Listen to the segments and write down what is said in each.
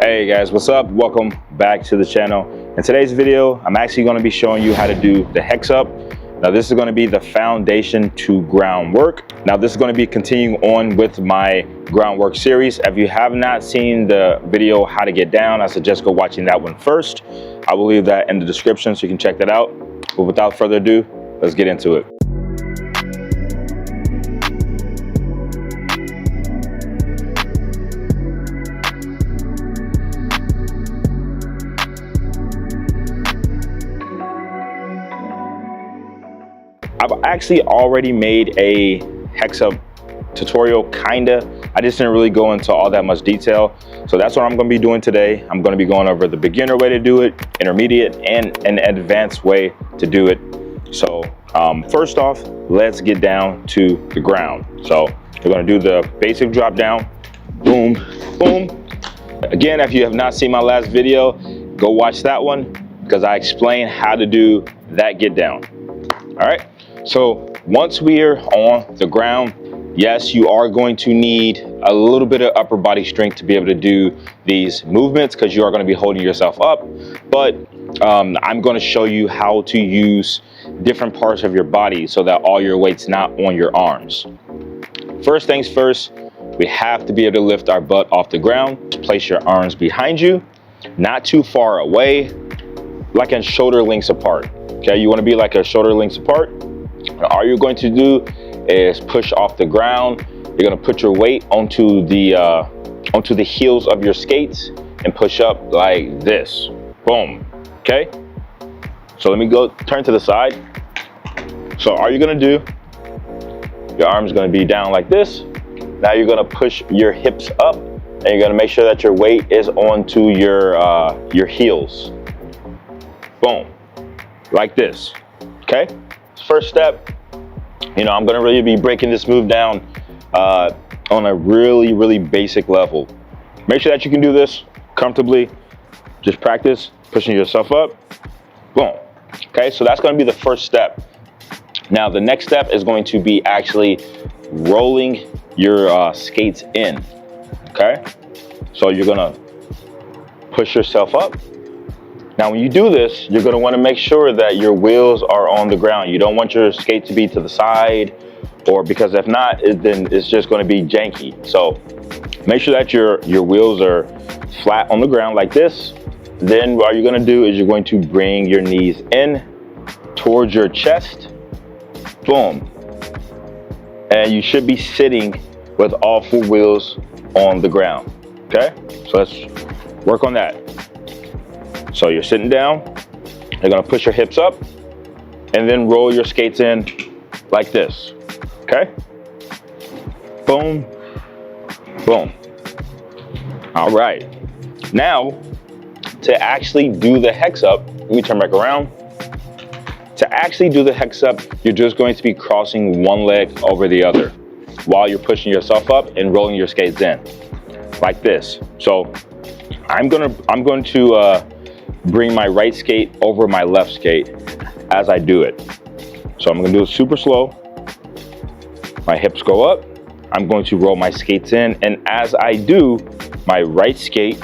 Hey guys, what's up? Welcome back to the channel. In today's video, I'm actually going to be showing you how to do the HEXUP. Now this is going to be the foundation to groundwork. Now this is going to be continuing on with my groundwork series. If you have not seen the video how to get down, I suggest go watching that one first. I will leave that in the description so you can check that out. But without further ado, let's get into it. I've actually already made a HEXUP tutorial, kinda. I just didn't really go into all that much detail. So that's what I'm gonna be doing today. I'm gonna be going over the beginner way to do it, intermediate, and an advanced way to do it. So first off, let's get down to the ground. So we're gonna do the basic drop down, boom, boom. Again, if you have not seen my last video, go watch that one because I explain how to do that get down. All right. So once we're on the ground, yes, you are going to need a little bit of upper body strength to be able to do these movements because you are going to be holding yourself up. But I'm going to show you how to use different parts of your body so that all your weight's not on your arms. First things first, we have to be able to lift our butt off the ground. Place your arms behind you, not too far away, like in shoulder lengths apart. Okay, you want to be like a shoulder lengths apart. All you're going to do is push off the ground. You're going to put your weight onto the heels of your skates and push up like this. Boom. Okay. So let me go turn to the side. So all you're going to do, your arm's going to be down like this. Now you're going to push your hips up and you're going to make sure that your weight is onto your heels. Boom. Like this. Okay. First step, I'm going to really be breaking this move down on a really basic level. Make sure that you can do this comfortably. Just practice pushing yourself up. Boom. Okay, so that's going to be the first step. Now the next step is going to be actually rolling your skates in. Okay, so you're going to push yourself up. Now, when you do this, you're going to want to make sure that your wheels are on the ground. You don't want your skate to be to the side, or because if not, then it's just going to be janky. So make sure that your wheels are flat on the ground like this. Then what you're going to do is you're going to bring your knees in towards your chest. Boom. And you should be sitting with all four wheels on the ground. Okay, so let's work on that. So you're sitting down, you're gonna push your hips up and then roll your skates in like this, okay? Boom, boom. All right, now to actually do the HEXUP, let me turn back around. To actually do the HEXUP, you're just going to be crossing one leg over the other while you're pushing yourself up and rolling your skates in like this. So I'm going to bring my right skate over my left skate as I do it. So I'm gonna do it super slow. My hips go up. I'm going to roll my skates in. And as I do, my right skate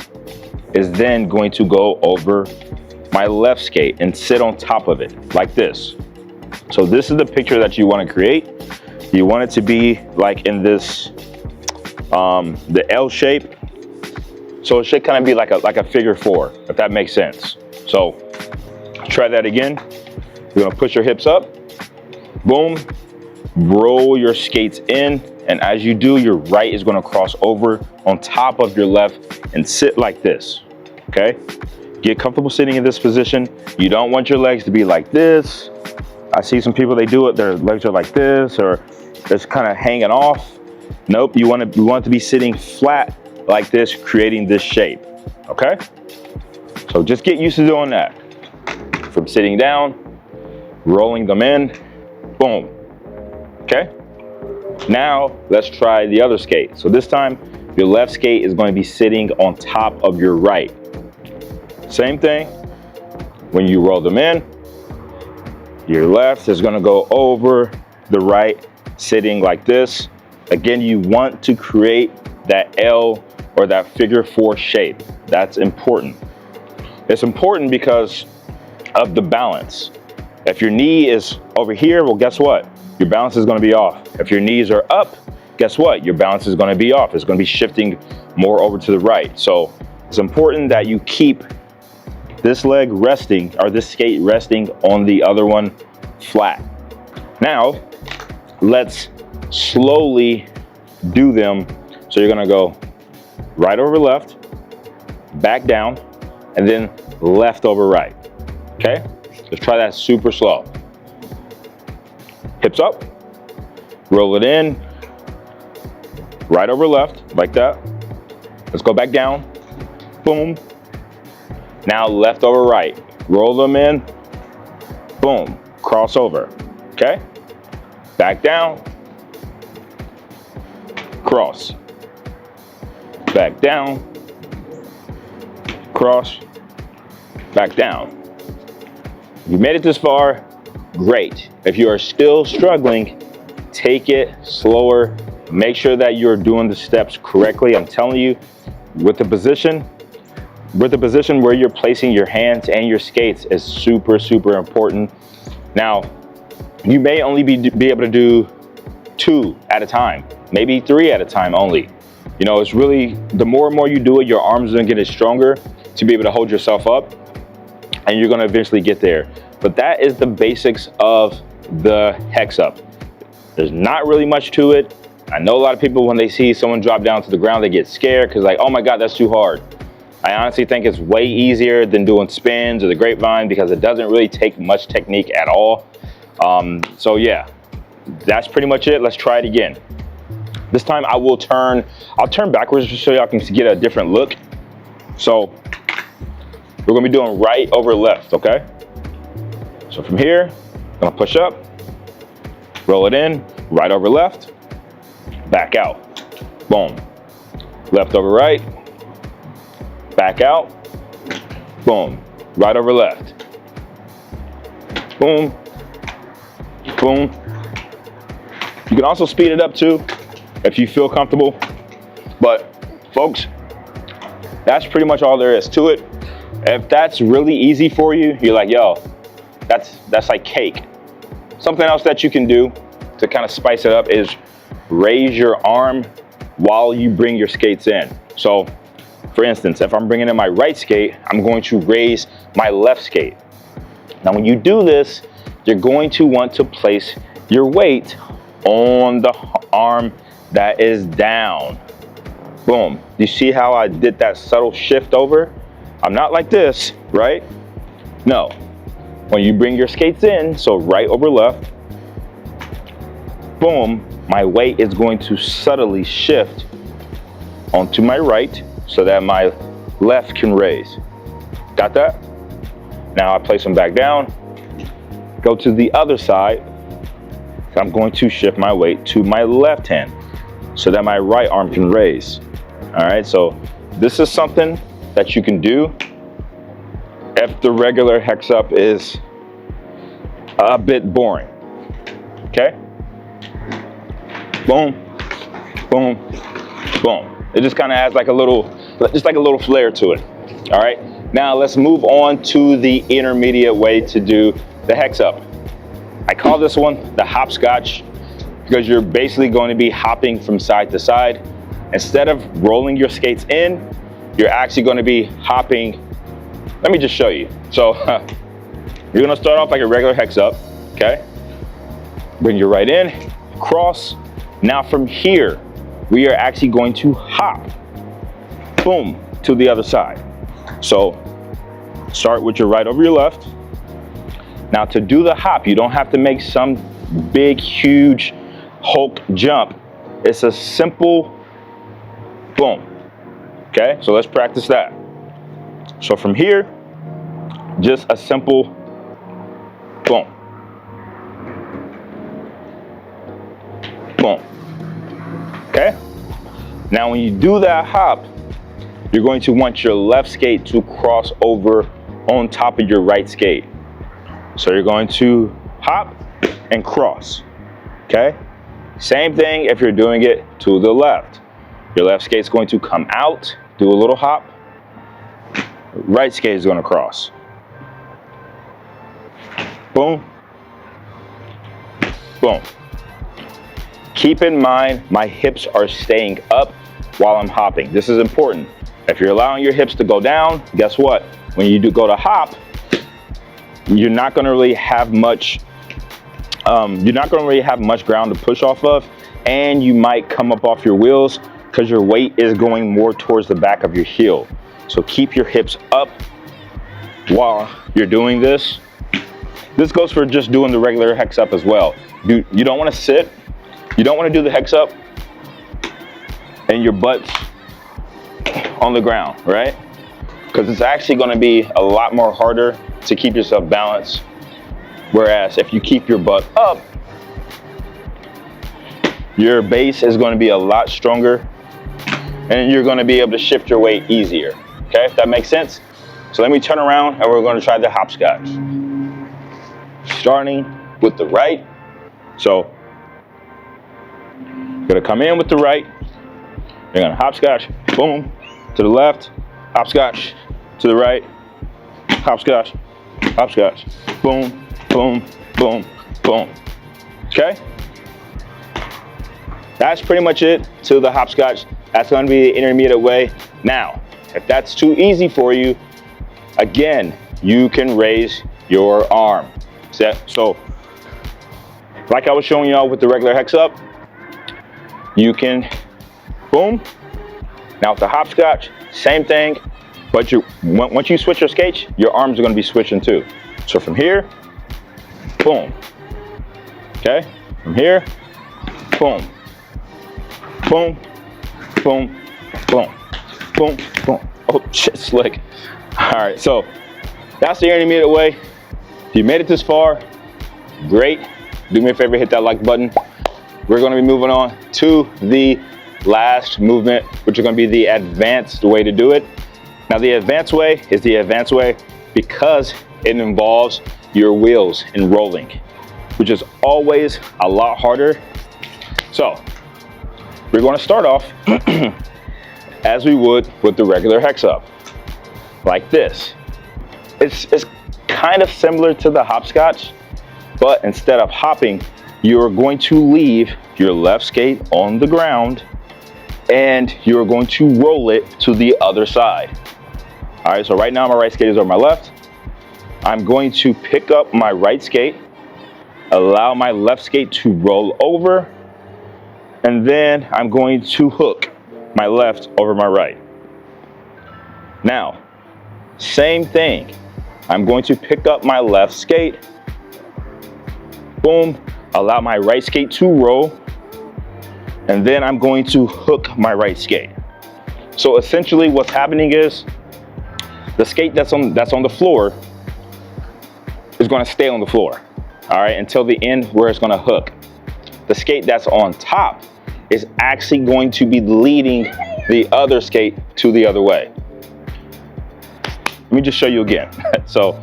is then going to go over my left skate and sit on top of it like this. So this is the picture that you wanna create. You want it to be like in this, the L shape. So it should kind of be like a figure four, if that makes sense. So try that again. You're gonna push your hips up, boom, roll your skates in, and as you do, your right is gonna cross over on top of your left and sit like this, okay? Get comfortable sitting in this position. You don't want your legs to be like this. I see some people, they do it, their legs are like this, or it's kind of hanging off. Nope, you want it to be sitting flat like this, creating this shape, okay? So just get used to doing that. From sitting down, rolling them in, boom, okay? Now, let's try the other skate. So this time, your left skate is going to be sitting on top of your right. Same thing, when you roll them in, your left is gonna go over the right, sitting like this. Again, you want to create that L or that figure four shape. That's important. It's important because of the balance. If your knee is over here, well, guess what? Your balance is going to be off. If your knees are up, guess what? Your balance is going to be off. It's going to be shifting more over to the right. So it's important that you keep this leg resting, or this skate resting on the other one flat. Now, let's slowly do them. So you're going to go right over left, back down, and then left over right. Okay? Let's try that super slow. Hips up, roll it in, right over left, like that. Let's go back down, boom. Now left over right, roll them in, boom, cross over, okay? Back down, cross, back down, cross, back down. If you made it this far, great. If you are still struggling, take it slower. Make sure that you're doing the steps correctly. I'm telling you, with the position where you're placing your hands and your skates is super, super important. Now, you may only be able to do 2 at a time, maybe 3 at a time only. You know, it's really, the more and more you do it, your arms are gonna get stronger to be able to hold yourself up, and you're gonna eventually get there. But that is the basics of the HEXUP. There's not really much to it. I know a lot of people, when they see someone drop down to the ground, they get scared because like, oh my God, that's too hard. I honestly think it's way easier than doing spins or the grapevine because it doesn't really take much technique at all. So yeah, that's pretty much it. Let's try it again. This time I'll turn backwards just so y'all can get a different look. So we're gonna be doing right over left, okay? So from here, I'm gonna push up, roll it in, right over left, back out, boom. Left over right, back out, boom. Right over left, boom, boom. You can also speed it up too, if you feel comfortable. But folks, that's pretty much all there is to it. If that's really easy for you, you're like, yo, that's like cake. Something else that you can do to kind of spice it up is raise your arm while you bring your skates in. So for instance, if I'm bringing in my right skate, I'm going to raise my left skate. Now when you do this, you're going to want to place your weight on the arm that is down. Boom. You see how I did that subtle shift over? I'm not like this, right? No. When you bring your skates in, so right over left, boom, my weight is going to subtly shift onto my right so that my left can raise. Got that? Now I place them back down, go to the other side. I'm going to shift my weight to my left hand so that my right arm can raise. All right, so this is something that you can do if the regular HEXUP is a bit boring. Okay? Boom, boom, boom. It just kind of adds like a little flair to it. All right, now let's move on to the intermediate way to do the HEXUP. I call this one the hopscotch because you're basically going to be hopping from side to side. Instead of rolling your skates in, you're actually going to be hopping. Let me just show you. So you're going to start off like a regular HEXUP, okay? Bring your right in, cross. Now from here, we are actually going to hop, boom, to the other side. So start with your right over your left. Now to do the hop, you don't have to make some big, huge Hulk jump. It's a simple boom. Okay, so let's practice that. So from here, just a simple boom. Boom. Okay? Now when you do that hop, you're going to want your left skate to cross over on top of your right skate. So you're going to hop and cross. Okay? Same thing if you're doing it to the left. Your left skate's going to come out, do a little hop, right skate is gonna cross. Boom, boom. Keep in mind, my hips are staying up while I'm hopping. This is important. If you're allowing your hips to go down, guess what? When you do go to hop, you're not gonna really have much, ground to push off of, and you might come up off your wheels because your weight is going more towards the back of your heel. So keep your hips up while you're doing this. This goes for just doing the regular HEXUP as well. You don't want to sit. You don't want to do the HEXUP and your butt's on the ground, right? Because it's actually going to be a lot more harder to keep yourself balanced. Whereas if you keep your butt up, your base is going to be a lot stronger and you're going to be able to shift your weight easier. Okay, if that makes sense. So let me turn around and we're going to try the hopscotch. Starting with the right. So you're going to come in with the right. You're going to hopscotch, boom, to the left, hopscotch, to the right, hopscotch, hopscotch, boom, boom, boom, boom. Okay? That's pretty much it to the hopscotch. That's going to be the intermediate way. Now, if that's too easy for you, again, you can raise your arm. So, like I was showing y'all with the regular HEXUP, you can, boom. Now with the hopscotch, same thing, but once you switch your skates, your arms are going to be switching too. So from here, boom. Okay, from here, boom, boom, boom, boom, boom, boom. Oh shit, slick. All right, so that's the intermediate way. If you made it this far, great. Do me a favor, hit that like button. We're going to be moving on to the last movement, which is going to be the advanced way to do it. Now the advanced way is the advanced way because it involves your wheels and rolling, which is always a lot harder. So we're going to start off as we would with the regular HEXUP, like this. It's kind of similar to the hopscotch, but instead of hopping, you're going to leave your left skate on the ground and you're going to roll it to the other side. All right, so right now my right skate is on my left. I'm going to pick up my right skate, allow my left skate to roll over, and then I'm going to hook my left over my right. Now, same thing. I'm going to pick up my left skate, boom, allow my right skate to roll, and then I'm going to hook my right skate. So essentially what's happening is the skate that's on the floor is going to stay on the floor, all right, until the end where it's going to hook. The skate that's on top is actually going to be leading the other skate to the other way. Let me just show you again. So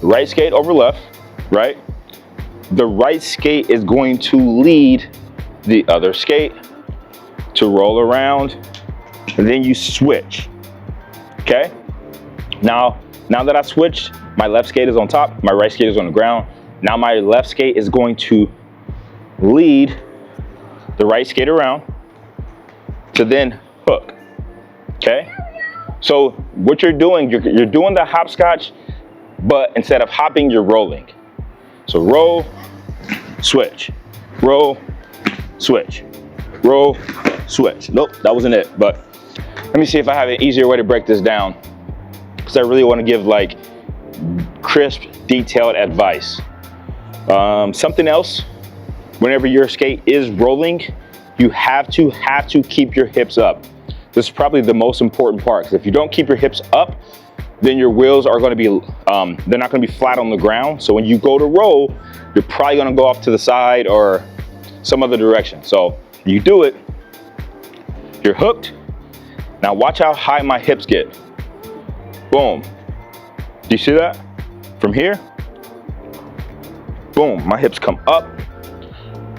right skate over left, right? The right skate is going to lead the other skate to roll around, and then you switch, okay? Now that I switched, my left skate is on top, my right skate is on the ground. Now my left skate is going to lead the right skate around to then hook, okay? So what you're doing, you're doing the hopscotch, but instead of hopping, you're rolling. So roll, switch, roll, switch, roll, switch. Nope, that wasn't it, but let me see if I have an easier way to break this down, because I really want to give like crisp, detailed advice. Something else, whenever your skate is rolling, you have to keep your hips up. This is probably the most important part, because if you don't keep your hips up, then your wheels are going to be, they're not going to be flat on the ground. So when you go to roll, you're probably going to go off to the side or some other direction. So you do it, you're hooked. Now watch how high my hips get. Boom. Do you see that? From here, boom, my hips come up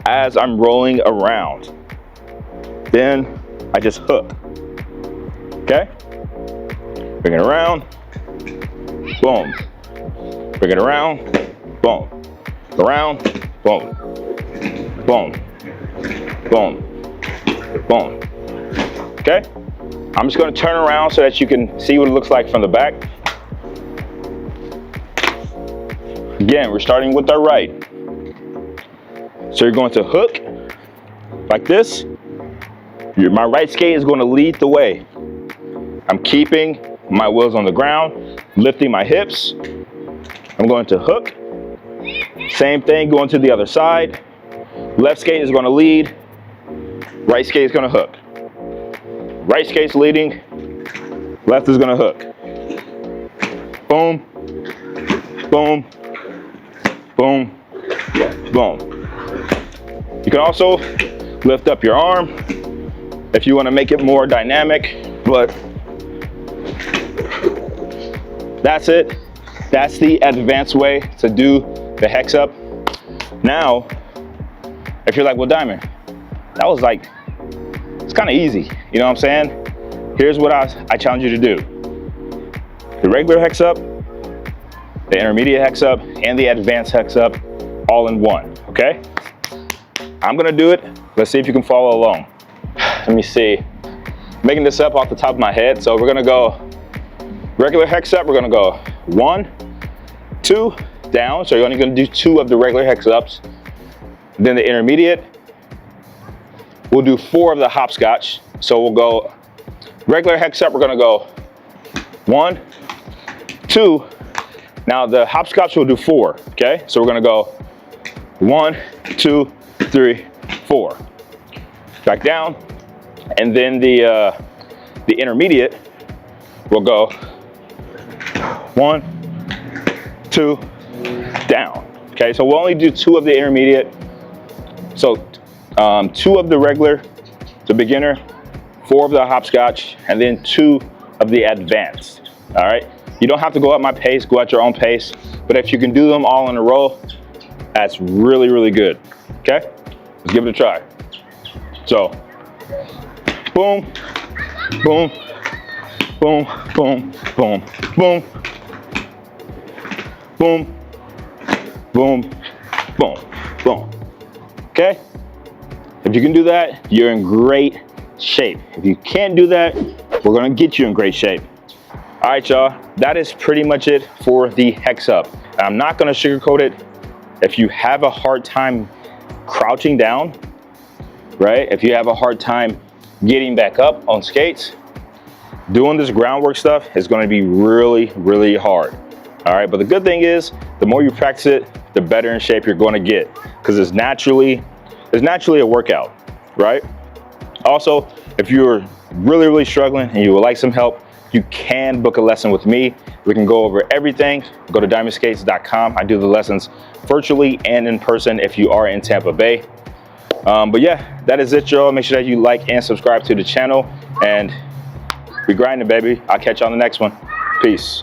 as I'm rolling around. Then I just hook. Okay? Bring it around, boom. Bring it around, boom. Around, boom. Boom. Boom. Boom. Okay? I'm just gonna turn around so that you can see what it looks like from the back. Again, we're starting with our right. So you're going to hook like this. My right skate is going to lead the way. I'm keeping my wheels on the ground, lifting my hips. I'm going to hook. Same thing, going to the other side. Left skate is going to lead. Right skate is going to hook. Right skate's leading. Left is going to hook. Boom. Boom. Boom. Boom. You can also lift up your arm if you want to make it more dynamic, but that's it. That's the advanced way to do the HEXUP. Now, if you're like, well, Diamond, that was like, it's kind of easy. You know what I'm saying? Here's what I challenge you to do. The regular HEXUP, the intermediate HEXUP, and the advanced HEXUP all in one, okay? I'm gonna do it. Let's see if you can follow along. Let me see. Making this up off the top of my head. So we're gonna go regular HEXUP. We're gonna go 1, 2, down. So you're only gonna do 2 of the regular HEXUPs. Then the intermediate, we'll do 4 of the hopscotch. So we'll go regular HEXUP. We're gonna go 1, 2. Now the hopscotch will do 4, okay? So we're gonna go 1, 2, 3, 4. Back down, and then the intermediate will go 1, 2, down. Okay, so we'll only do 2 of the intermediate. So 2 of the regular, the beginner, 4 of the hopscotch, and then 2 of the advanced. All right, you don't have to go at my pace, go at your own pace, but if you can do them all in a row, that's really, really good. Okay, let's give it a try. So, boom, boom, boom, boom, boom, boom, boom, boom, boom, boom. Okay? If you can do that, you're in great shape. If you can't do that, we're gonna get you in great shape. All right, y'all, that is pretty much it for the HEXUP. I'm not gonna sugarcoat it. If you have a hard time crouching down, right? If you have a hard time getting back up on skates, doing this groundwork stuff is going to be really, really hard. All right, but the good thing is, the more you practice it, the better in shape you're going to get, because it's naturally a workout, right? Also, if you're really, really struggling and you would like some help, you can book a lesson with me. We can go over everything. Go to diamondskates.com. I do the lessons virtually and in person if you are in Tampa Bay. But yeah, that is it, y'all. Make sure that you like and subscribe to the channel, and we grinding, baby. I'll catch you on the next one. Peace.